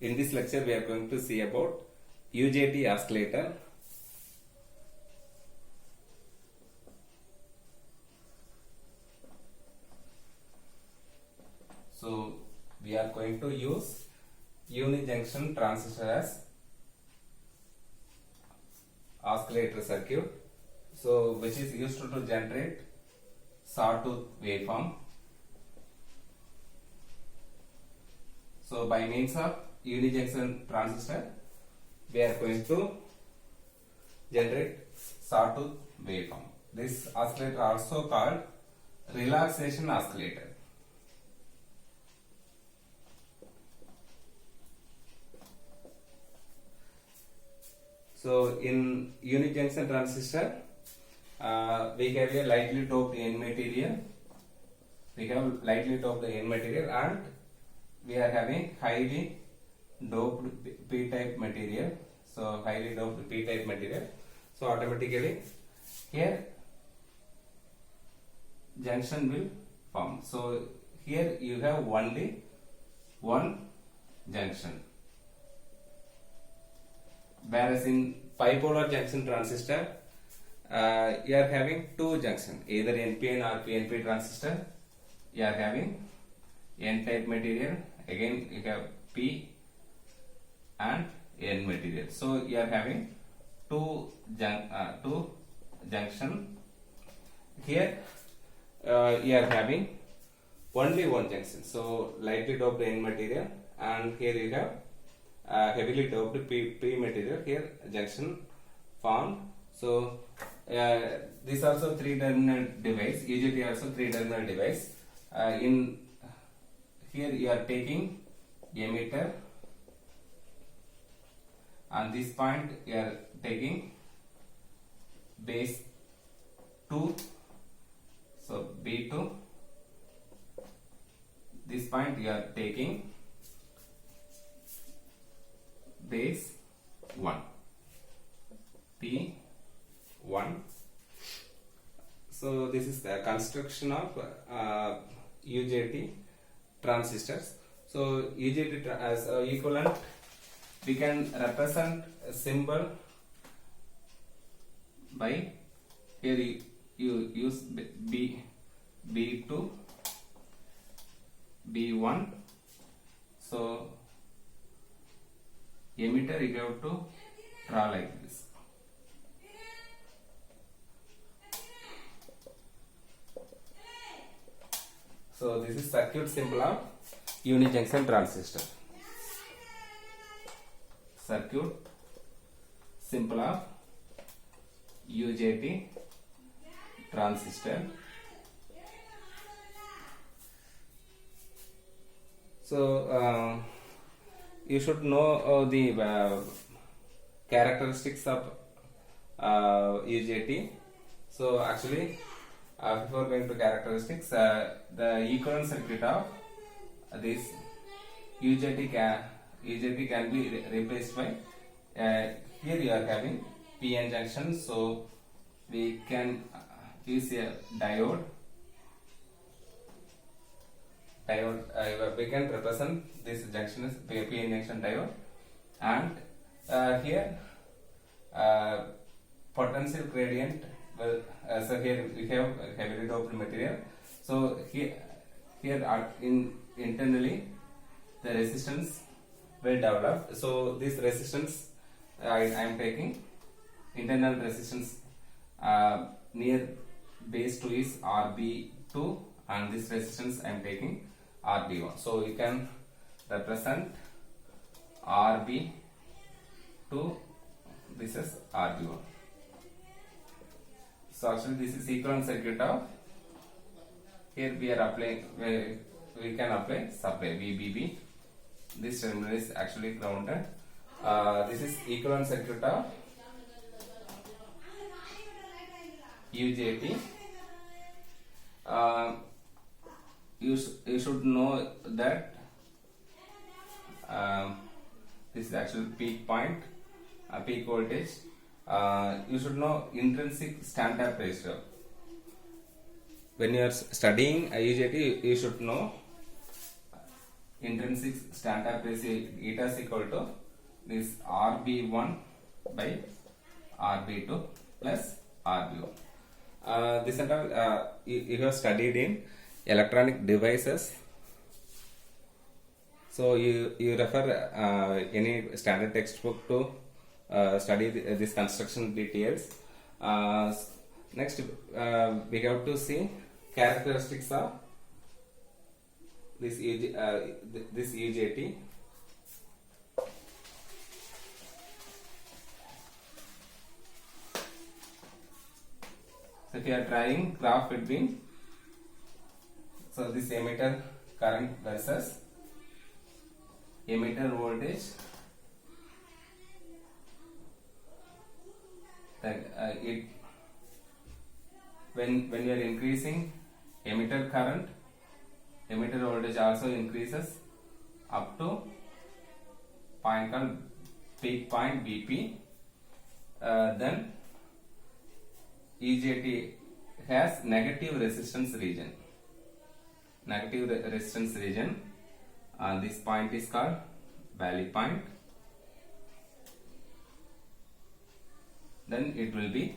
In this lecture, we are going to see about UJT oscillator. So, we are going to use unijunction transistor as oscillator circuit. So, which is used to generate sawtooth waveform. So, by means of unijunction transistor, we are going to generate sawtooth waveform. This oscillator also called relaxation oscillator. So, in unijunction transistor, we have a lightly doped N material. We have lightly doped N material, and we are having highly doped p-type material. So, highly doped p-type material. So, automatically here junction will form. So, here you have only one junction. Whereas in bipolar junction transistor, you are having two junctions, either NPN or PNP transistor. You are having N-type material, again you have P and N material. So you are having two junction. Here you are having only one junction. So lightly doped N material, and here you have heavily doped P material. Here junction formed. So this also three-terminal device. UJT also three-terminal device. In here you are taking emitter, and this point you are taking base 2. So B2. This point you are taking base 1, P1. So this is the construction of UJT transistors. So UJT as equivalent, we can represent a symbol by, here you use B2, B1. So emitter you have to draw like this. So this is circuit symbol of unijunction transistor. Circuit symbol of UJT transistor. So you should know the characteristics of UJT. So actually, before going to characteristics, the equivalent circuit of this UJT can be replaced by, here you are having PN junction, so we can use a diode. We can represent this junction as PN junction diode, and here potential gradient. Well, so here we have heavily doped material. So here internally the resistance will develop. So this resistance I am taking internal resistance near base 2 is RB2, and this resistance I am taking RB1. So you can represent RB2, this is RB1. So actually this is equivalent circuit of, here we are applying, we can apply supply VBB. This terminal is actually grounded. This is equivalent circuit of UJT. You should know that this is actually peak point, peak voltage. You should know intrinsic stand-up ratio. When you are studying UJT, you should know intrinsic standard pressure eta is equal to this RB1 by RB2 plus RB1. This and all you have studied in electronic devices. So you refer any standard textbook to study this construction details. Next, we have to see characteristics of this this UJT. So if you are trying graph between this emitter current versus emitter voltage, it when you are increasing emitter current, emitter voltage also increases up to point called peak point BP. Then UJT has negative resistance region. This point is called valley point. Then it will be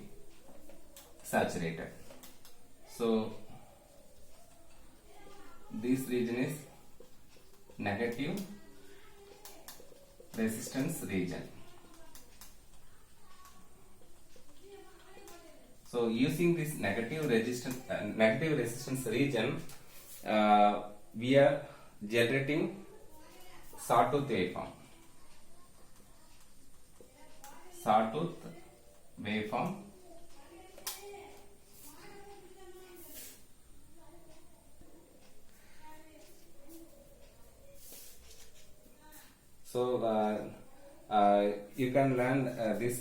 saturated. So this region is negative resistance region. So using this negative resistance region, we are generating sawtooth waveform. So you can learn these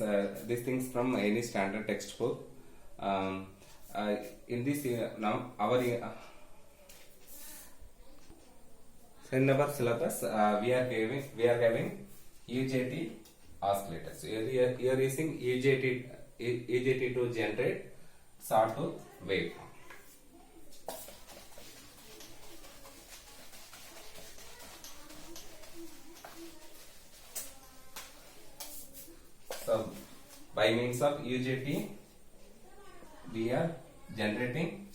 things from any standard textbook. In this now in our syllabus we are having UJT oscillators. So you are using UJT to generate sawtooth waveform. So by means of UJT we are generating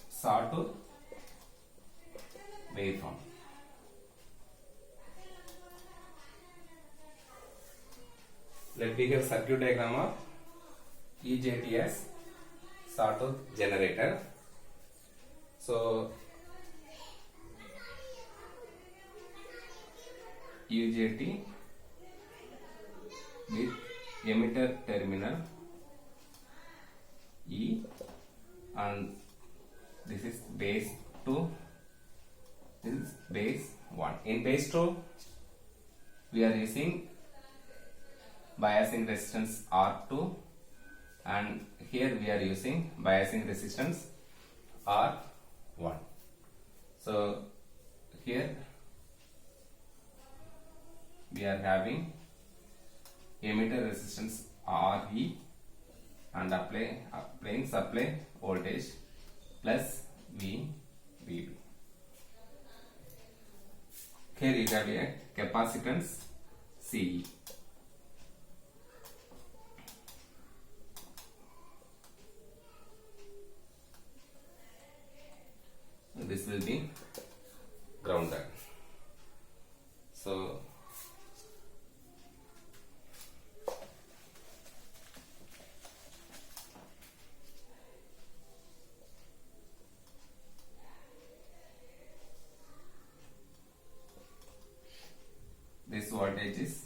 sawtooth waveform. Let me give circuit diagram of UJT as sawtooth generator. So UJT with emitter terminal E, and this is base 2, this is base 1. In base 2 we are using biasing resistance R2, and here we are using biasing resistance R1. So here we are having emitter resistance RE and applying supply voltage plus VB. Here you have a capacitance CE. This will be grounded. So this voltage is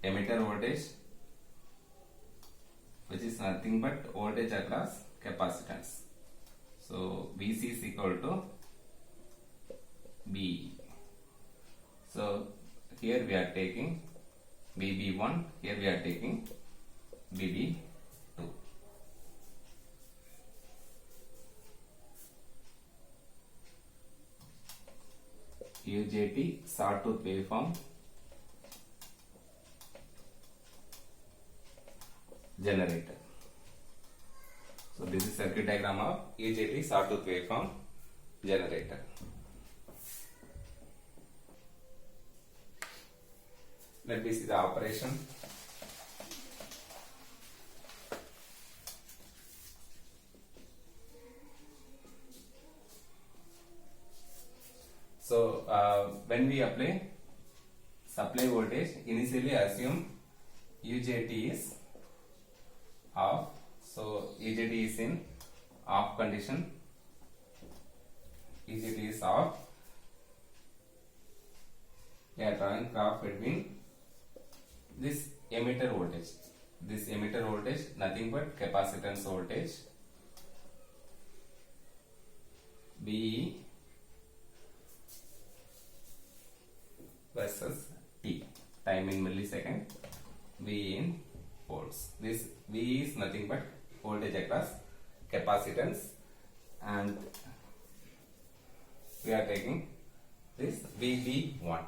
emitter voltage, which is nothing but voltage across capacitance. So VC is equal to B. So here we are taking VB1, here we are taking VB2. UJT sawtooth waveform generator. So this is circuit diagram of UJT sawtooth waveform generator. Let me see the operation. So when we apply supply voltage, initially assume UJT is off. So UJT is in off condition. UJT is off. We are drawing graph between this emitter voltage. This emitter voltage nothing but capacitance voltage BE versus T, time in millisecond, V in volts. This V is nothing but voltage across capacitance, and we are taking this VB1.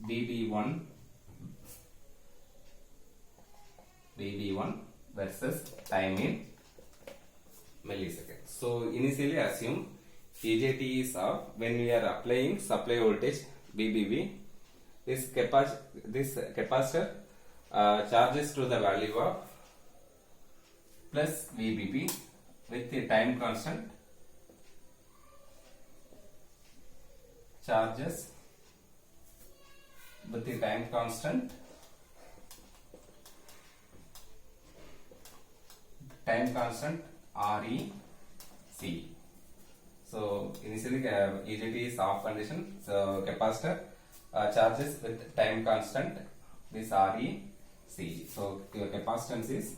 VB1 versus time in milliseconds. So initially assume UJT is off. When we are applying supply voltage VBB, this capacitor charges to the value of plus VBB with the time constant, charges with the time constant, REC. So initially UJT is off condition, so capacitor charges with time constant, this REC. So your capacitance is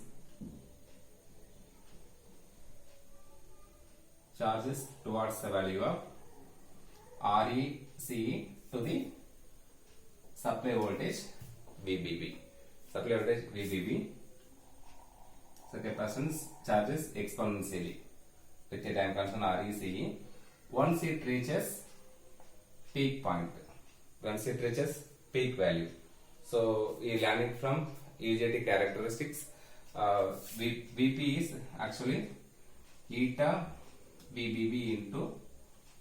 charges towards the value of REC to the supply voltage VBB. Supply voltage VBB. So capacitance charges exponentially with the time constant REC. Once it reaches peak point, once it reaches peak value, so you learn it from UJT characteristics. VP is actually eta VBB into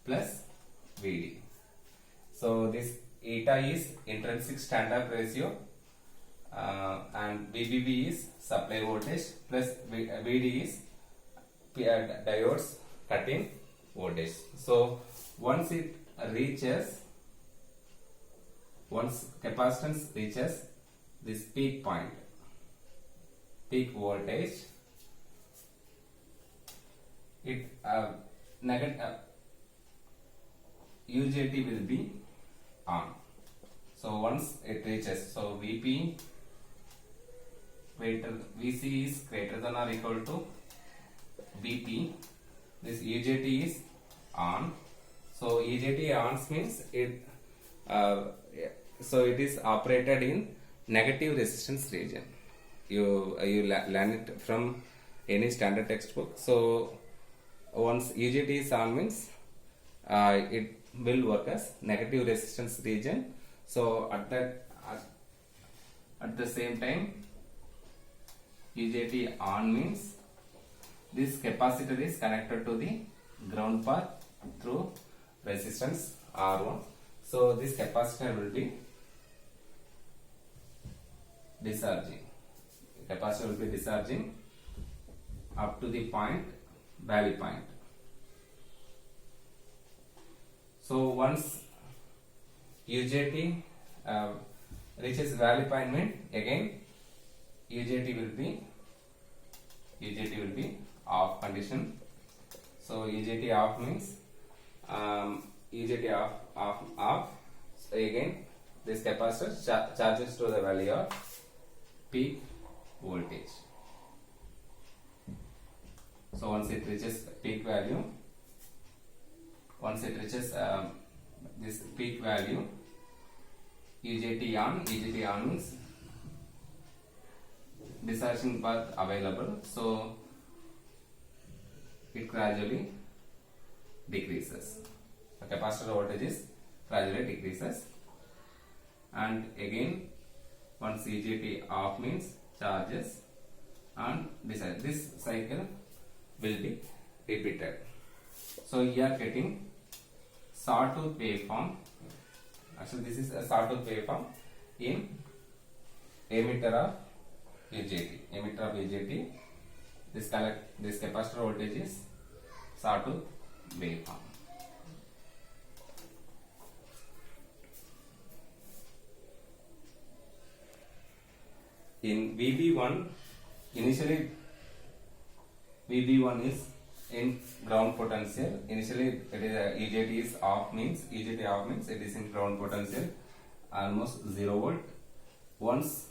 plus VD. So this eta is intrinsic standard ratio, and VBB is supply voltage plus VD is diodes cutting voltage. So once capacitance reaches this peak point, peak voltage, it UJT will be on. So once it reaches, so VC is greater than or equal to VP. This UJT is on. So UJT on means it. So it is operated in negative resistance region. You learn it from any standard textbook. So once UJT is on means it will work as negative resistance region. So at the same time, UJT on means this capacitor is connected to the ground path through resistance R1. So this capacitor will be discharging. Capacitor will be discharging up to the point, value point. So once UJT reaches value point, mean again UJT will be off condition. So UJT off means UJT off. So again this capacitor charges to the value of peak voltage. So once it reaches peak value, this peak value, UJT on means discharging path available, so it gradually decreases. The capacitor voltage is gradually decreases, and again once UJT off means charges and this cycle will be repeated. So you are getting sawtooth waveform. Actually, this is a sawtooth waveform in emitter of UJT. Emitter of UJT. This capacitor voltage is sawtooth waveform. In VB1, initially VB1 is in ground potential. Initially, it is UJT is off, means it is in ground potential, almost 0 volt. Once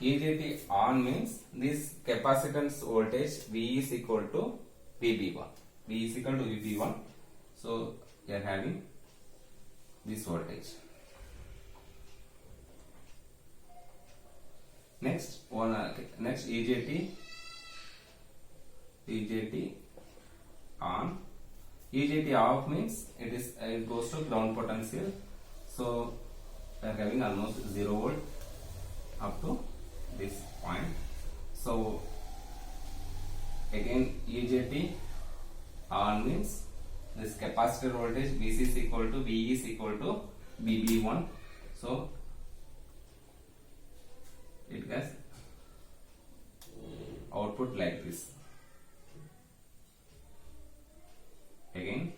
UJT on means this capacitance voltage V is equal to VB1. V is equal to VB1. So you are having this voltage. Next UJT on. UJT off means it goes to ground potential. So we are having almost 0 volt up to this point. So again UJT on means this capacitor voltage VC is equal to V is equal to VB1. So it has output like this. Again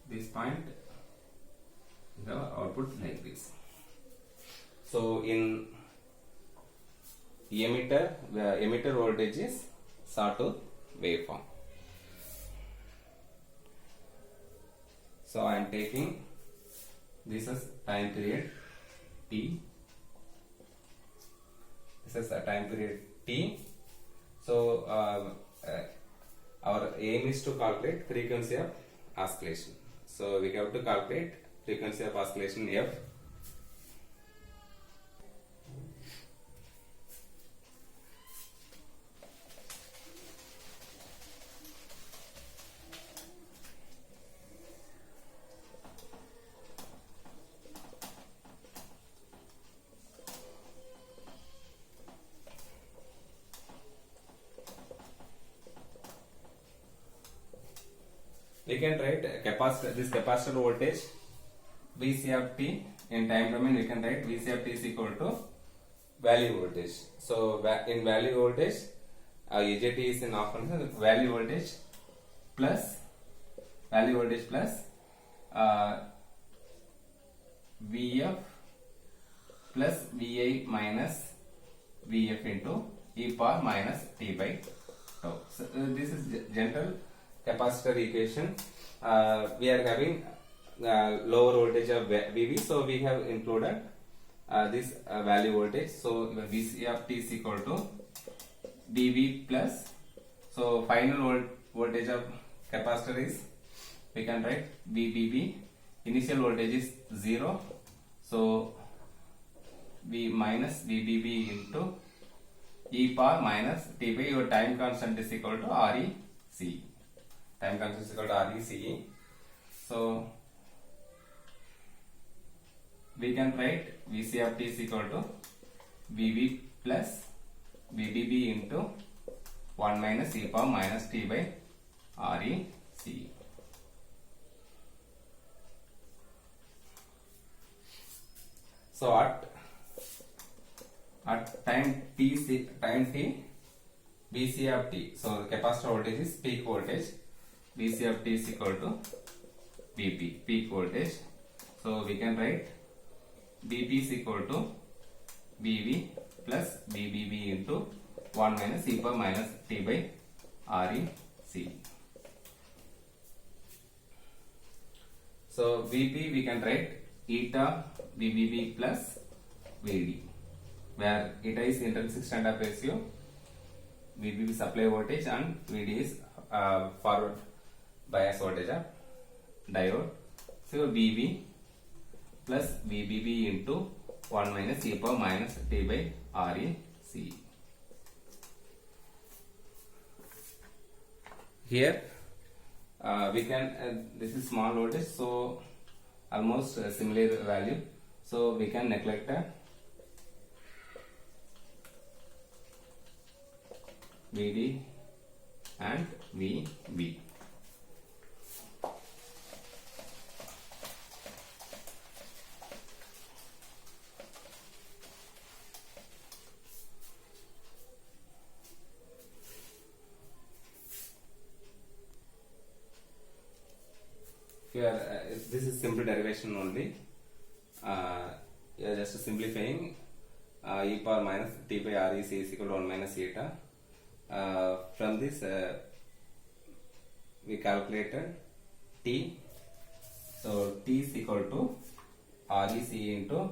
this point, the output like this. So in emitter, the emitter voltage is sawtooth waveform. So I am taking this as time period T. This is a time period T. So our aim is to calculate frequency of oscillation. So we have to calculate frequency of oscillation F. We can write this capacitor voltage Vc of t in time domain. We can write Vc of t is equal to value voltage. So in value voltage, UJT is in off condition. Value voltage plus Vf plus Vi minus Vf into e power minus t by tau. So this is general capacitor equation. We are having lower voltage of Vv, so we have included this value voltage. So Vc of t is equal to Vv plus, so final voltage of capacitor is, we can write Vbb. Initial voltage is 0, so V minus Vbb into e power minus t by your time constant is equal to REC. Time constant is equal to RECE. So we can write Vc of t is equal to Vb plus Vbb into 1 minus e power minus t by REC. So at time t, Vc of t, so the capacitor voltage is peak voltage. Vc of t is equal to Vp, peak voltage. So we can write Vp is equal to Vv plus Vbb into 1 minus e power minus t by REC. So Vp we can write eta Vbb plus Vd, where eta is intrinsic stand-up ratio, Vbb supply voltage, and Vd is forward bias voltage of diode. So Vb plus Vbb into 1 minus e power minus t by REC. Here we can, this is small voltage, so almost similar value, so we can neglect VD and VB. Here, this is simple derivation only. Just simplifying, e power minus t by r is equal to 1 minus eta. From this, we calculated t. So t is equal to REC into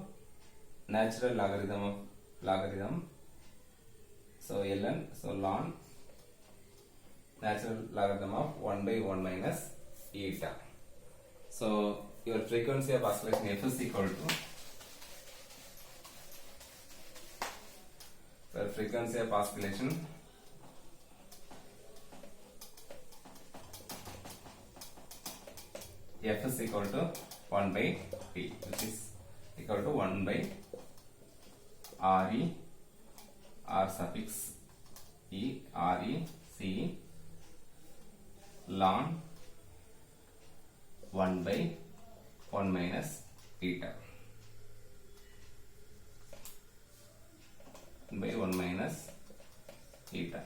natural logarithm of logarithm. So ln, so ln natural logarithm of 1 by 1 minus eta. So your frequency of oscillation f is equal to, so frequency of oscillation f is equal to 1 by t, which is equal to 1 by RE R suffix E REC ln 1 by 1 minus eta, 1 by 1 minus eta.